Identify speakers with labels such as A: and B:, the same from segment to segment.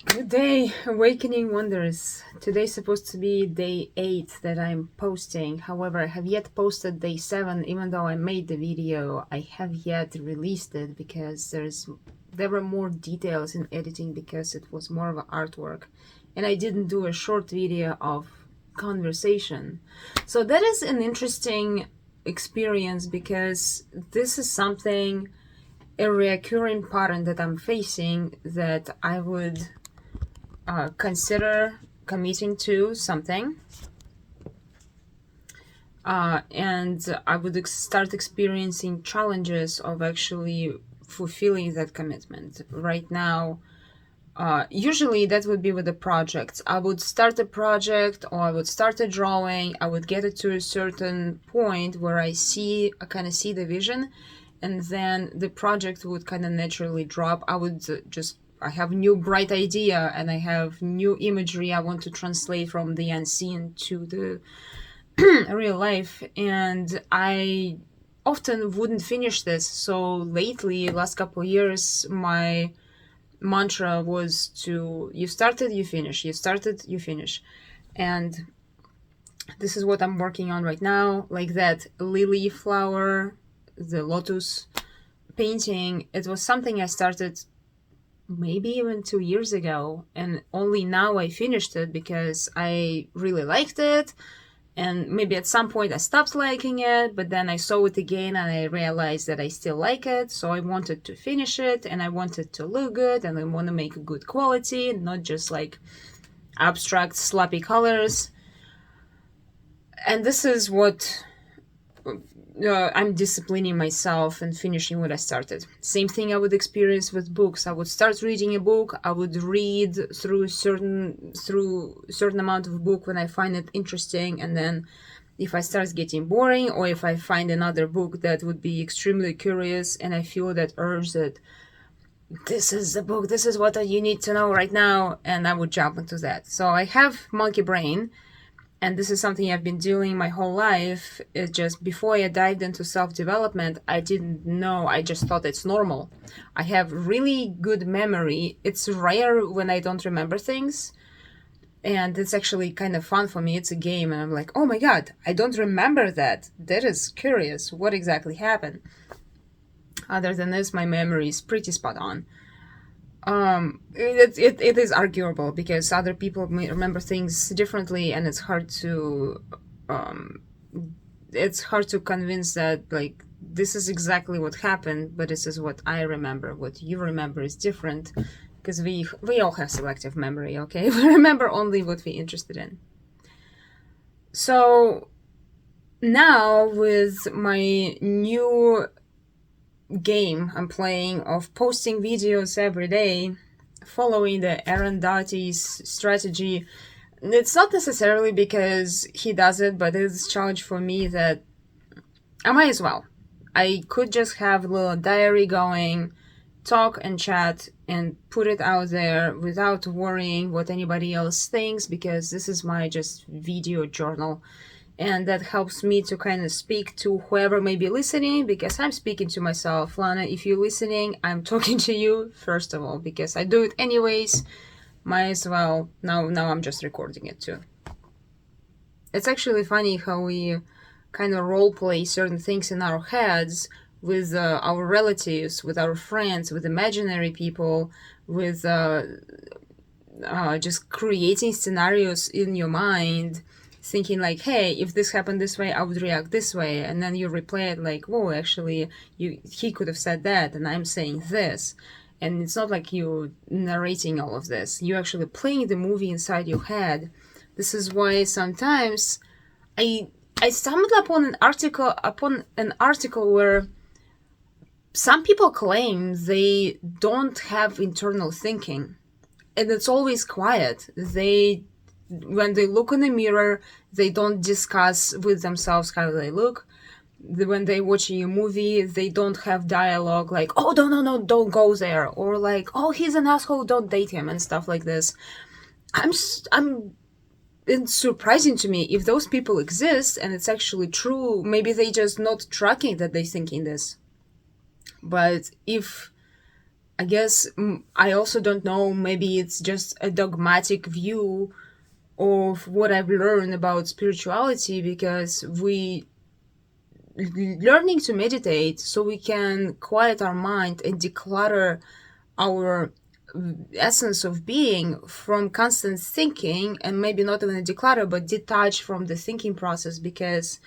A: Good day, Awakening Wonders. Today's supposed to be day 8 that I'm posting. However, I have yet posted day 7, even though I made the video. I have yet released it because there were more details in editing because it was more of an artwork. And I didn't do a short video of conversation. So that is an interesting experience because this is something, a recurring pattern that I'm facing, that I would consider committing to something, and I would start experiencing challenges of actually fulfilling that commitment. Right now, usually that would be with the projects. I would start a project or I would start a drawing. I would get it to a certain point where I kind of see the vision, and then the project would kind of naturally drop. I have new bright idea and I have new imagery I want to translate from the unseen to the real life, and I often wouldn't finish this. So lately, last couple of years, my mantra was to, you started, you finish, you started, you finish. And this is what I'm working on right now, like that lily flower, the lotus painting. It was something I started maybe even 2 years ago, and only now I finished it because I really liked it. And maybe at some point I stopped liking it, but then I saw it again and I realized that I still like it. So I wanted to finish it and I wanted to look good and I want to make a good quality, not just like abstract, sloppy colors. And this is what I'm disciplining myself and finishing what I started. Same thing I would experience with books. I would start reading a book. I would read through certain amount of book when I find it interesting, and then if I start getting boring, or if I find another book that would be extremely curious and I feel that urge that this is the book, this is what you need to know right now, and I would jump into that. So I have monkey brain, and this is something I've been doing my whole life. It just, before I dived into self-development, I didn't know. I just thought it's normal. I have really good memory. It's rare when I don't remember things, and it's actually kind of fun for me. It's a game, and I'm like, oh my god, I don't remember that. That is curious. What exactly happened? Other than this, my memory is pretty spot on. It is arguable because other people may remember things differently, and um, it's hard to convince that, like, this is exactly what happened, but this is what I remember. What you remember is different, because we all have selective memory. Okay, we remember only what we're interested in. So now with my new game I'm playing of posting videos every day, following the Aaron Doughty's strategy, it's not necessarily because he does it, but it's a challenge for me that I might as well. I could just have a little diary going, talk and chat, and put it out there without worrying what anybody else thinks, because this is my just video journal. And that helps me to kind of speak to whoever may be listening, because I'm speaking to myself. Lana, if you're listening, I'm talking to you, first of all, because I do it anyways. Might as well. Now I'm just recording it too. It's actually funny how we kind of role play certain things in our heads with our relatives, with our friends, with imaginary people, with just creating scenarios in your mind, thinking like, hey, if this happened this way, I would react this way. And then you replay it like, whoa, actually, he could have said that, and I'm saying this. And it's not like you narrating all of this. You're actually playing the movie inside your head. This is why sometimes I stumbled upon an article where some people claim they don't have internal thinking, and it's always quiet. When they look in the mirror, they don't discuss with themselves how they look. When they watching a movie, they don't have dialogue like, oh, no, don't go there, or like, oh, he's an asshole, don't date him, and stuff like this. It's surprising to me if those people exist and it's actually true. Maybe they just not tracking that they thinking this. But if I guess I also don't know, maybe it's just a dogmatic view of what I've learned about spirituality, because we learning to meditate so we can quiet our mind and declutter our essence of being from constant thinking, and maybe not even a declutter but detach from the thinking process, because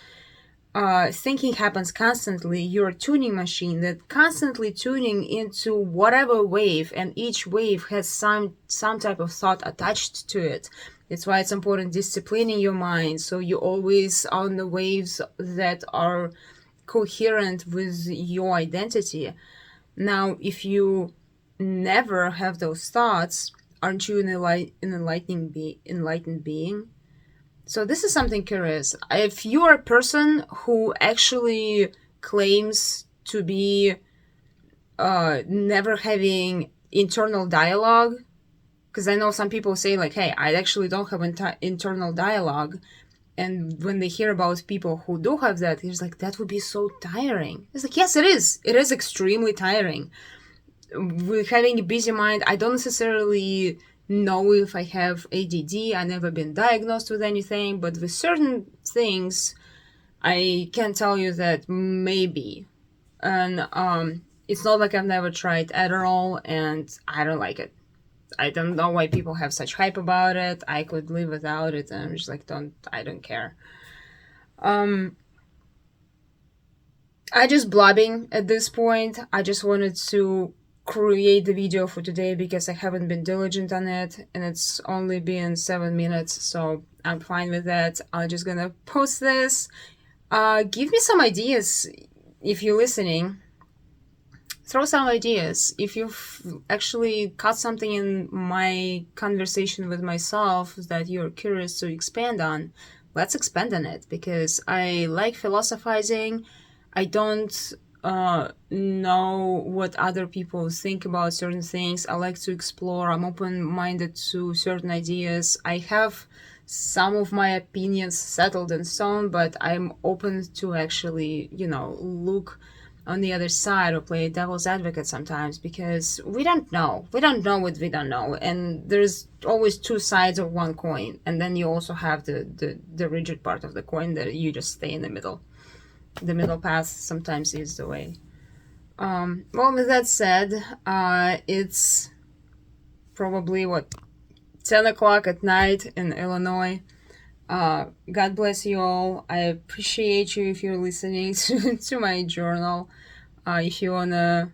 A: thinking happens constantly. You're a tuning machine that constantly tuning into whatever wave, and each wave has some type of thought attached to it. That's why it's important disciplining your mind so you're always on the waves that are coherent with your identity. Now, if you never have those thoughts, aren't you an enlightened being? So this is something curious. If you are a person who actually claims to be never having internal dialogue, because I know some people say like, hey, I actually don't have internal dialogue. And when they hear about people who do have that, it's like, that would be so tiring. It's like, yes, it is. It is extremely tiring. With having a busy mind, I don't necessarily know if I have ADD. I've never been diagnosed with anything, but with certain things, I can tell you that maybe. And it's not like I've never tried Adderall, and I don't like it. I don't know why people have such hype about it. I could live without it, and I'm just like, I don't care. I just blabbing at this point. I just wanted to create the video for today because I haven't been diligent on it, and it's only been 7 minutes, so I'm fine with that. I'm just gonna post this. Give me some ideas if you're listening. Throw some ideas. If you've actually caught something in my conversation with myself that you're curious to expand on, let's expand on it, because I like philosophizing. I don't know what other people think about certain things. I like to explore. I'm open-minded to certain ideas. I have some of my opinions settled in stone, but I'm open to actually, look on the other side or play devil's advocate sometimes, because we don't know what we don't know, and there's always two sides of one coin, and then you also have the rigid part of the coin that you just stay in the middle. The middle path sometimes is the way. Well, with that said, it's probably 10 o'clock at night in Illinois. God bless you all. I appreciate you if you're listening to my journal. If you want to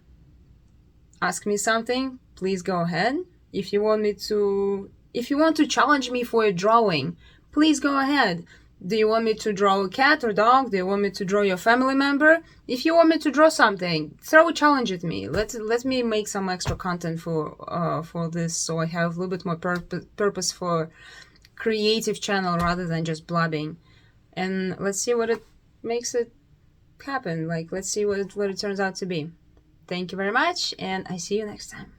A: ask me something, please go ahead. If you want to challenge me for a drawing, please go ahead. Do you want me to draw a cat or dog? Do you want me to draw your family member? If you want me to draw something, throw a challenge at me. Let me make some extra content for this, so I have a little bit more purpose for creative channel rather than just blabbing. And let's see what it makes it happen. Like, let's see what it turns out to be. Thank you very much, and I see you next time.